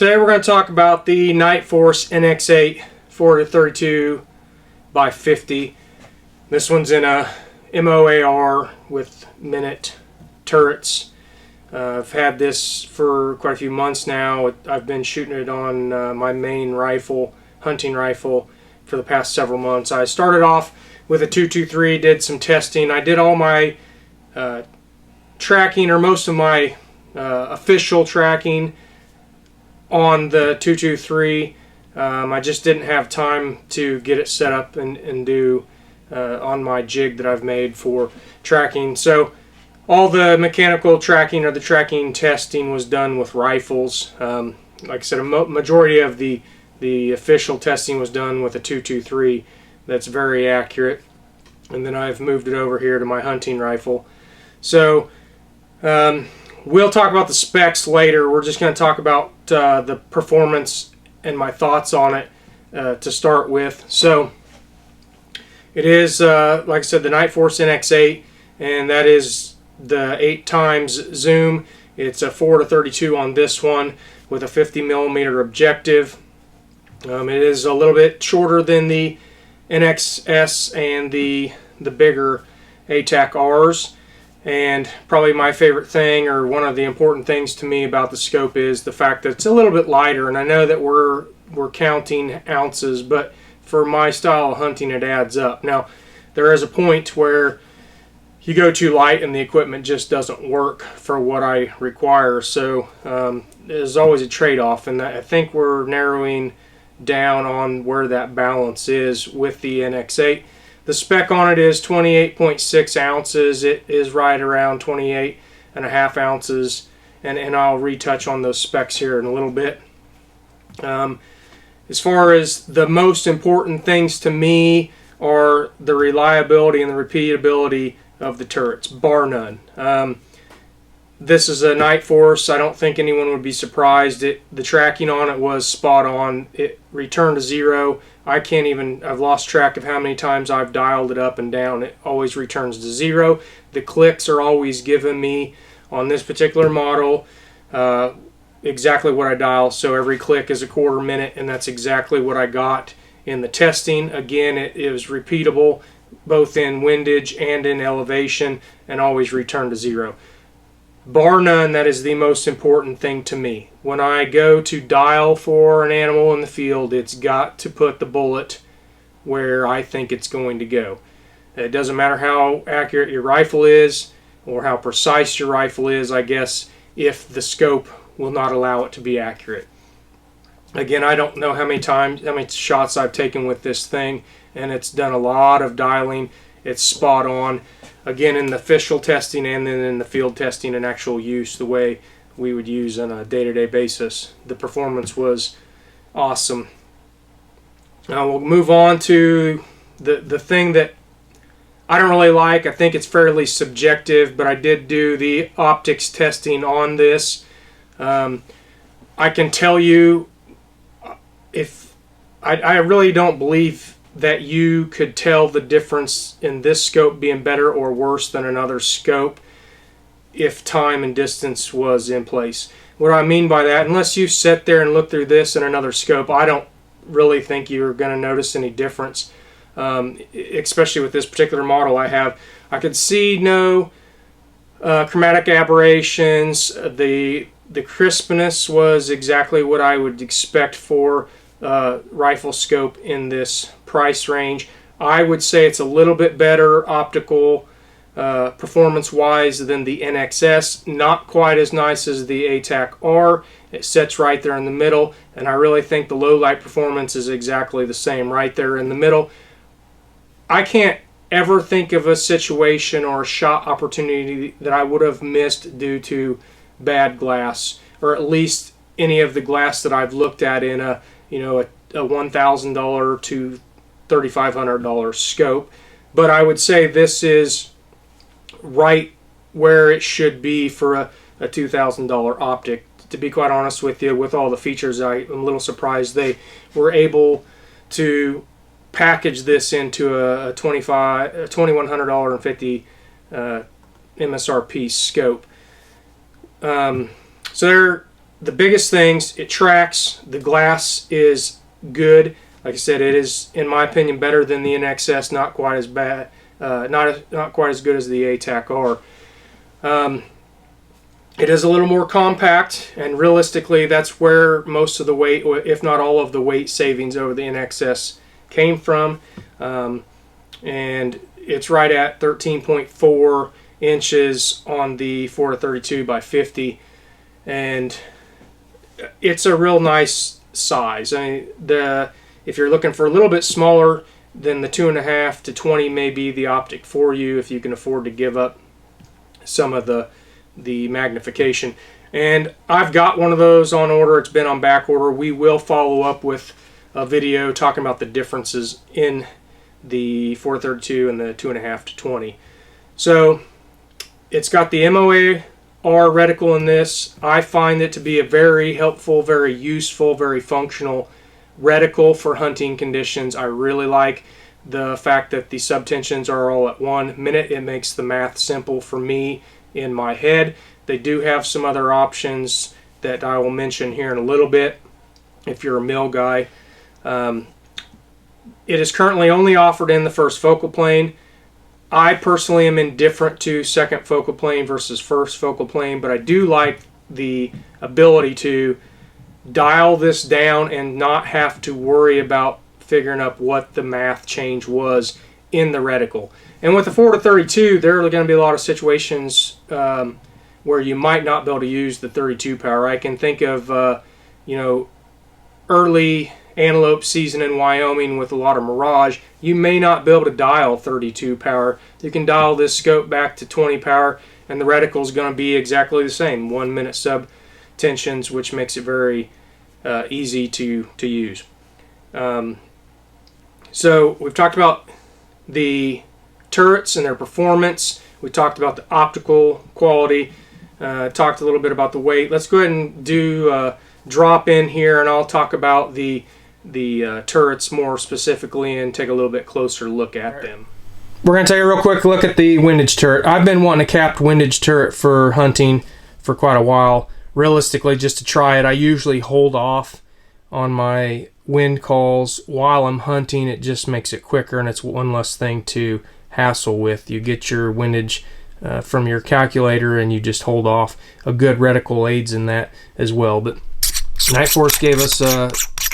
Today we're going to talk about the Nightforce NX8 4-32 by 50. This one's in a MOAR with minute turrets. I've had this for quite a few months now. I've been shooting it on my main rifle, hunting rifle, for the past several months. I started off with a 223, did some testing. I did all my tracking, or most of my official tracking, on the 223. I just didn't have time to get it set up and do on my jig that I've made for tracking. So all the mechanical tracking or the tracking testing was done with rifles. Like I said, a majority of the official testing was done with a 223. That's very accurate. And then I've moved it over here to my hunting rifle. So we'll talk about the specs later. We're just going to talk about the performance and my thoughts on it to start with. So it is, like I said, the Nightforce NX8, and that is the 8x zoom. It's a 4-32 on this one with a 50mm objective. It is a little bit shorter than the NXS and the bigger ATAC Rs. And probably my favorite thing, or one of the important things to me about the scope, is the fact that it's a little bit lighter. And I know that we're counting ounces, but for my style of hunting, it adds up. Now, there is a point where you go too light and the equipment just doesn't work for what I require. So there's always a trade-off, and I think we're narrowing down on where that balance is with the NX8. The spec on it is 28.6 ounces. It is right around 28.5 ounces, and I'll retouch on those specs here in a little bit. As far as the most important things to me are the reliability and the repeatability of the turrets, bar none. This is a Nightforce. I don't think anyone would be surprised. The tracking on it was spot on. It returned to zero. I've lost track of how many times I've dialed it up and down. It always returns to zero. The clicks are always giving me, on this particular model, exactly what I dial. So every click is a quarter minute, and that's exactly what I got in the testing. Again, it was repeatable both in windage and in elevation, and always returned to zero. Bar none, that is the most important thing to me. When I go to dial for an animal in the field, it's got to put the bullet where I think it's going to go. It doesn't matter how accurate your rifle is or how precise your rifle is, I guess, if the scope will not allow it to be accurate. Again, I don't know how many shots I've taken with this thing, and it's done a lot of dialing. It's spot on. Again, in the official testing and then in the field testing and actual use, the way we would use on a day-to-day basis, the performance was awesome. Now we'll move on to the thing that I don't really like. I think it's fairly subjective, but I did do the optics testing on this. I can tell you, if I really don't believe that you could tell the difference in this scope being better or worse than another scope if time and distance was in place. What I mean by that, unless you sit there and look through this and another scope, I don't really think you're going to notice any difference, especially with this particular model I have. I could see no chromatic aberrations. The crispness was exactly what I would expect for rifle scope in this price range. I would say it's a little bit better optical performance-wise than the NXS. Not quite as nice as the ATAC R. It sits right there in the middle, and I really think the low light performance is exactly the same right there in the middle. I can't ever think of a situation or a shot opportunity that I would have missed due to bad glass, or at least any of the glass that I've looked at in a $1,000 to $3,500 scope. But I would say this is right where it should be for a $2,000 optic. To be quite honest with you, with all the features, I'm a little surprised they were able to package this into a $2,150 MSRP scope. So the biggest things, it tracks. The glass is good. Like I said, it is, in my opinion, better than the NXS. Not quite as bad, not quite as good as the ATAC-R. It is a little more compact, and realistically, that's where most of the weight, if not all of the weight savings over the NXS came from. And it's right at 13.4 inches on the 4-32 by 50, and it's a real nice size. I mean, if you're looking for a little bit smaller, then the 2.5 to 20 may be the optic for you if you can afford to give up some of the magnification. And I've got one of those on order. It's been on back order. We will follow up with a video talking about the differences in the 432 and the 2.5 to 20. So it's got the MOA R reticle in this. I find it to be a very helpful, very useful, very functional reticle for hunting conditions. I really like the fact that the subtensions are all at 1 minute. It makes the math simple for me in my head. They do have some other options that I will mention here in a little bit if you're a mill guy. It is currently only offered in the first focal plane. I personally am indifferent to second focal plane versus first focal plane, but I do like the ability to dial this down and not have to worry about figuring up what the math change was in the reticle. And with the 4-32, there are going to be a lot of situations where you might not be able to use the 32 power. I can think of, early antelope season in Wyoming with a lot of mirage. You may not be able to dial 32 power. You can dial this scope back to 20 power, and the reticle is going to be exactly the same, 1 minute sub tensions, which makes it very easy to use. So we've talked about the turrets and their performance. We talked about the optical quality. Talked a little bit about the weight. Let's go ahead and do drop in here, and I'll talk about the turrets more specifically and take a little bit closer look at them. We're going to take a real quick look at the windage turret. I've been wanting a capped windage turret for hunting for quite a while. Realistically, just to try it, I usually hold off on my wind calls while I'm hunting. It just makes it quicker, and it's one less thing to hassle with. You get your windage from your calculator, and you just hold off. A good reticle aids in that as well. But Nightforce gave us a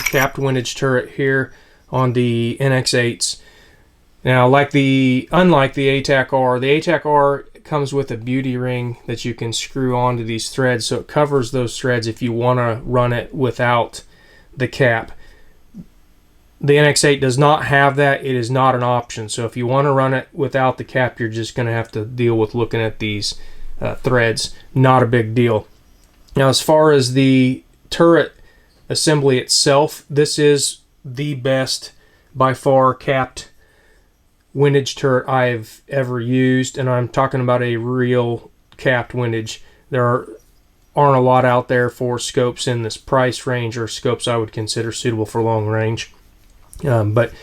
capped windage turret here on the NX8s. Now, unlike the ATAC-R, the ATAC-R comes with a beauty ring that you can screw onto these threads, so it covers those threads if you want to run it without the cap. The NX8 does not have that. It is not an option. So if you want to run it without the cap, you're just going to have to deal with looking at these threads. Not a big deal. Now, as far as the turret assembly itself, this is the best by far capped windage turret I've ever used, and I'm talking about a real capped windage. There aren't a lot out there for scopes in this price range, or scopes I would consider suitable for long range. But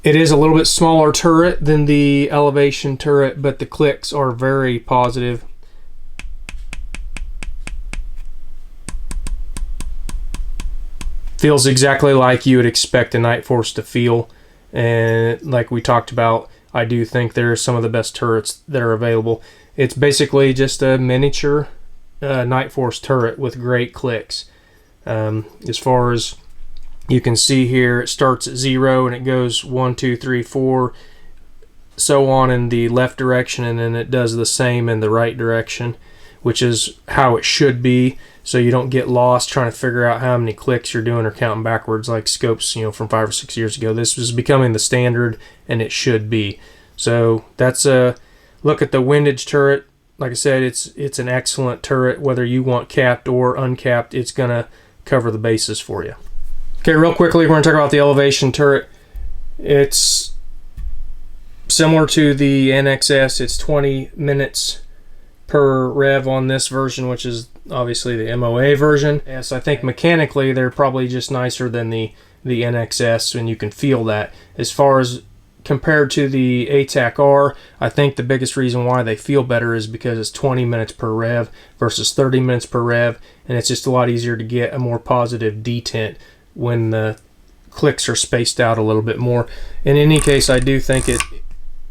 it is a little bit smaller turret than the elevation turret, but the clicks are very positive. Feels exactly like you would expect a Nightforce to feel, and like we talked about, I do think they're some of the best turrets that are available. It's basically just a miniature Nightforce turret with great clicks. As far as you can see here, it starts at 0 and it goes 1, 2, 3, 4, so on in the left direction, and then it does the same in the right direction, which is how it should be, so you don't get lost trying to figure out how many clicks you're doing or counting backwards like scopes, from 5 or 6 years ago. This is becoming the standard, and it should be. So that's a look at the windage turret. Like I said, it's an excellent turret. Whether you want capped or uncapped, it's gonna cover the bases for you. Okay, real quickly, we're going to talk about the elevation turret. It's similar to the NXS. It's 20 minutes per rev on this version, which is obviously the MOA version. Yes, I think mechanically they're probably just nicer than the NXS, and you can feel that. As far as compared to the ATAC-R, I think the biggest reason why they feel better is because it's 20 minutes per rev versus 30 minutes per rev, and it's just a lot easier to get a more positive detent when the clicks are spaced out a little bit more. In any case, I do think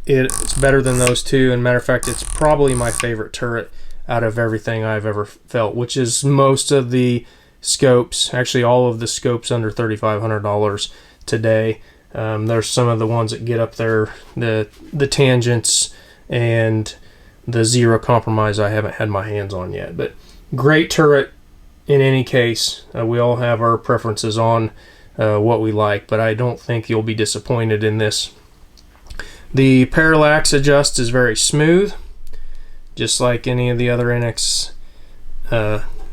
it's better than those two, and matter of fact, it's probably my favorite turret out of everything I've ever felt, which is most of the scopes, actually all of the scopes under $3,500 today. There's some of the ones that get up there, the tangents and the Zero Compromise I haven't had my hands on yet. But great turret in any case. We all have our preferences on what we like, but I don't think you'll be disappointed in this. The parallax adjust is very smooth, just like any of the other NX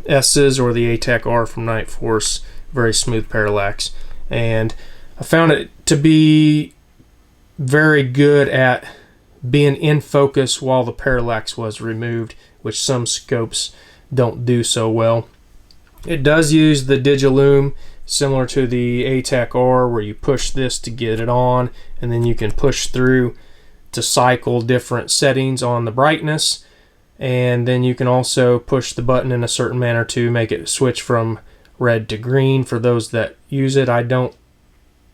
S's or the ATAC-R from Nightforce. Very smooth parallax, and I found it to be very good at being in focus while the parallax was removed, which some scopes don't do so well. It does use the Digilume, similar to the ATAC-R, where you push this to get it on, and then you can push through to cycle different settings on the brightness, and then you can also push the button in a certain manner to make it switch from red to green for those that use it. I don't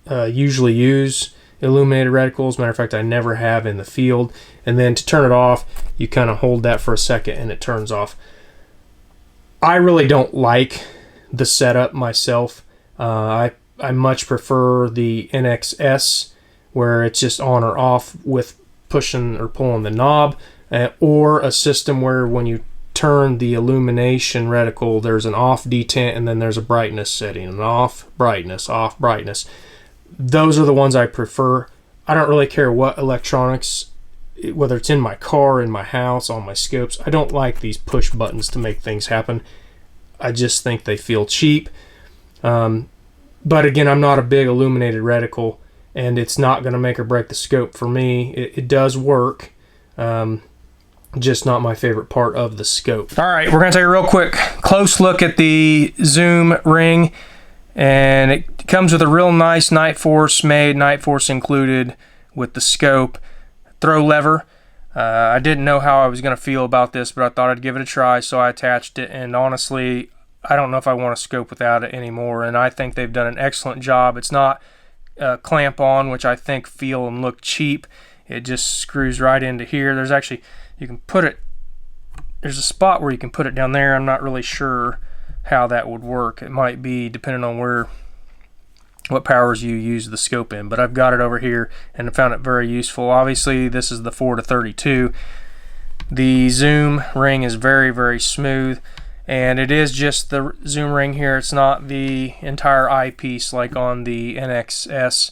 usually use illuminated reticles. Matter of fact, I never have in the field. And then to turn it off, you kind of hold that for a second and it turns off. I really don't like the setup myself. I much prefer the NXS, where it's just on or off with pushing or pulling the knob, or a system where when you turn the illumination reticle, there's an off detent and then there's a brightness setting, an off brightness, off brightness. Those are the ones I prefer. I don't really care what electronics, whether it's in my car, in my house, on my scopes. I don't like these push buttons to make things happen. I just think they feel cheap. But again, I'm not a big illuminated reticle, and it's not going to make or break the scope for me. It does work, just not my favorite part of the scope. All right, we're going to take a real quick close look at the zoom ring, and it comes with a real nice Nightforce made, Nightforce included with the scope throw lever. I didn't know how I was going to feel about this, but I thought I'd give it a try, so I attached it, and honestly, I don't know if I want to scope without it anymore, and I think they've done an excellent job. It's not clamp on, which I think feel and look cheap. It just screws right into here. There's actually, you can put it, there's a spot where you can put it down there. I'm not really sure how that would work. It might be depending on what powers you use the scope in, but I've got it over here and I found it very useful. Obviously this is the 4-32. The zoom ring is very, very smooth, and it is just the zoom ring here. It's not the entire eyepiece like on the NXS,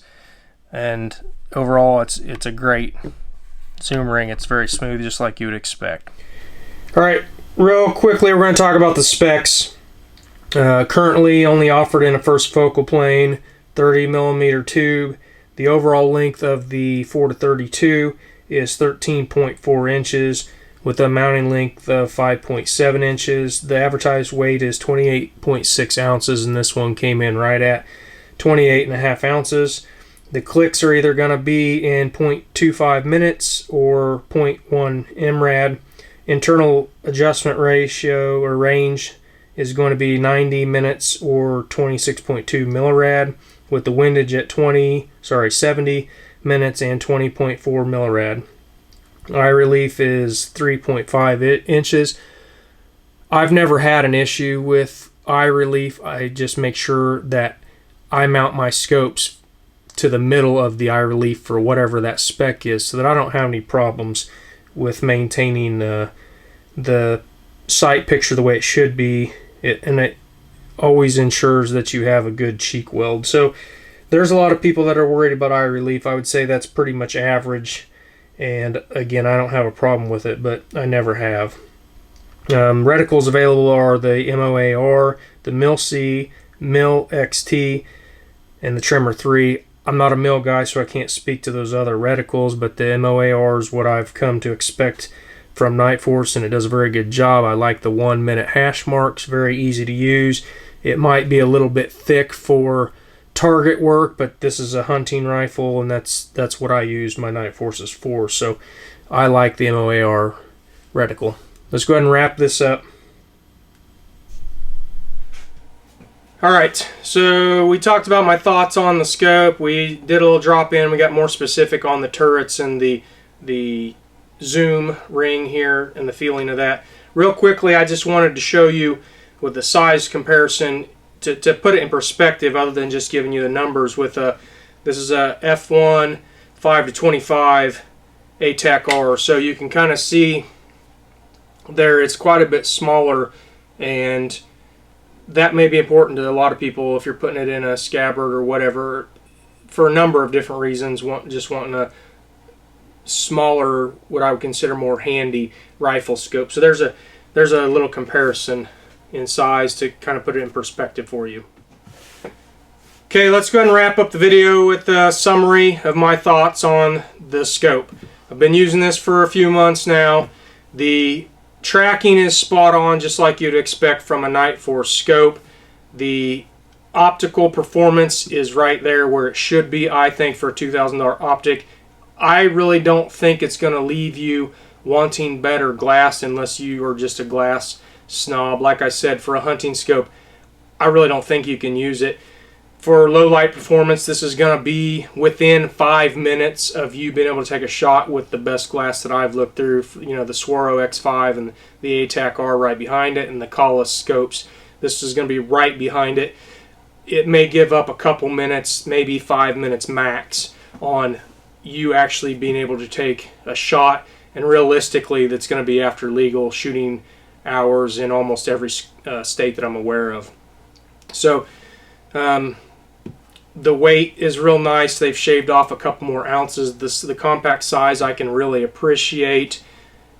and overall it's a great zoom ring. It's very smooth, just like you would expect. All right, real quickly we're going to talk about the specs. Currently only offered in a first focal plane, 30mm tube. The overall length of the 4-32 is 13.4 inches with a mounting length of 5.7 inches. The advertised weight is 28.6 ounces, and this one came in right at 28.5 ounces. The clicks are either going to be in 0.25 minutes or 0.1 MRAD. Internal adjustment ratio or range is going to be 90 minutes or 26.2 millirad, with the windage at 70 minutes and 20.4 millirad. Eye relief is 3.5 inches. I've never had an issue with eye relief. I just make sure that I mount my scopes to the middle of the eye relief for whatever that spec is, so that I don't have any problems with maintaining the sight picture the way it should be. And it always ensures that you have a good cheek weld. So there's a lot of people that are worried about eye relief. I would say that's pretty much average. And again, I don't have a problem with it, but I never have. Reticles available are the MOAR, the MIL-C, MIL-XT, and the Tremor 3. I'm not a MIL guy, so I can't speak to those other reticles, but the MOAR is what I've come to expect from Nightforce, and it does a very good job. I like the 1 minute hash marks, very easy to use. It might be a little bit thick for target work, but this is a hunting rifle, and that's what I used my Nightforces for. So I like the MOAR reticle. Let's go ahead and wrap this up. Alright, so we talked about my thoughts on the scope. We did a little drop in. We got more specific on the turrets and the zoom ring here and the feeling of that. Real quickly, I just wanted to show you with the size comparison to put it in perspective, other than just giving you the numbers. With this is a F1 5-25 ATAC-R, so you can kind of see there it's quite a bit smaller, and that may be important to a lot of people if you're putting it in a scabbard or whatever, for a number of different reasons. Just wanting a smaller, what I would consider more handy rifle scope. So there's a little comparison in size to kind of put it in perspective for you. Okay, let's go ahead and wrap up the video with a summary of my thoughts on the scope. I've been using this for a few months now. The tracking is spot on, just like you'd expect from a Nightforce scope. The optical performance is right there where it should be, I think, for a $2,000 optic. I really don't think it's going to leave you wanting better glass unless you are just a glass snob. Like I said, for a hunting scope, I really don't think you can use it. For low light performance, this is going to be within 5 minutes of you being able to take a shot with the best glass that I've looked through. You know, the Swaro X5 and the ATAC-R right behind it, and the Collis scopes. This is going to be right behind it. It may give up a couple minutes, maybe 5 minutes max, on you actually being able to take a shot, and realistically that's going to be after legal shooting hours in almost every state that I'm aware of. So the weight is real nice. They've shaved off a couple more ounces. The compact size I can really appreciate,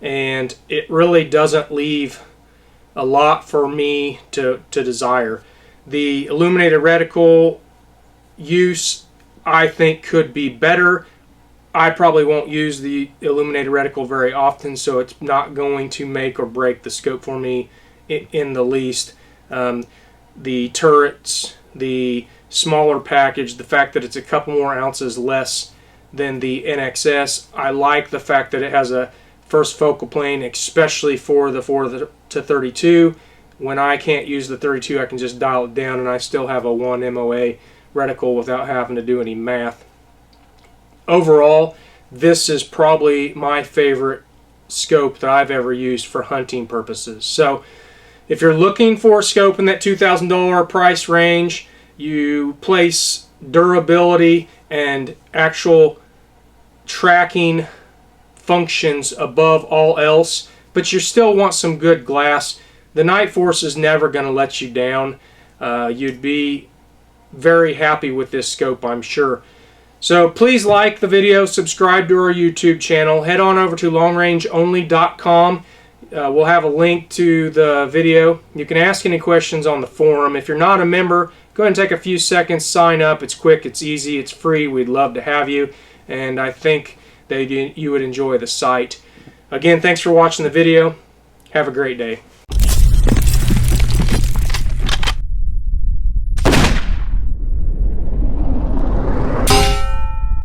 and it really doesn't leave a lot for me to desire. The illuminated reticle use, I think, could be better. I probably won't use the illuminated reticle very often, so it's not going to make or break the scope for me in the least. The turrets, the smaller package, the fact that it's a couple more ounces less than the NXS. I like the fact that it has a first focal plane, especially for the 4 to 32. When I can't use the 32, I can just dial it down, and I still have a 1 MOA reticle without having to do any math. Overall, this is probably my favorite scope that I've ever used for hunting purposes. So if you're looking for a scope in that $2,000 price range, you place durability and actual tracking functions above all else, but you still want some good glass, the Nightforce is never going to let you down. You'd be very happy with this scope, I'm sure. So please like the video, subscribe to our YouTube channel, head on over to longrangeonly.com. We'll have a link to the video. You can ask any questions on the forum. If you're not a member, go ahead and take a few seconds, sign up. It's quick, it's easy, it's free. We'd love to have you, and I think that you would enjoy the site. Again, thanks for watching the video. Have a great day.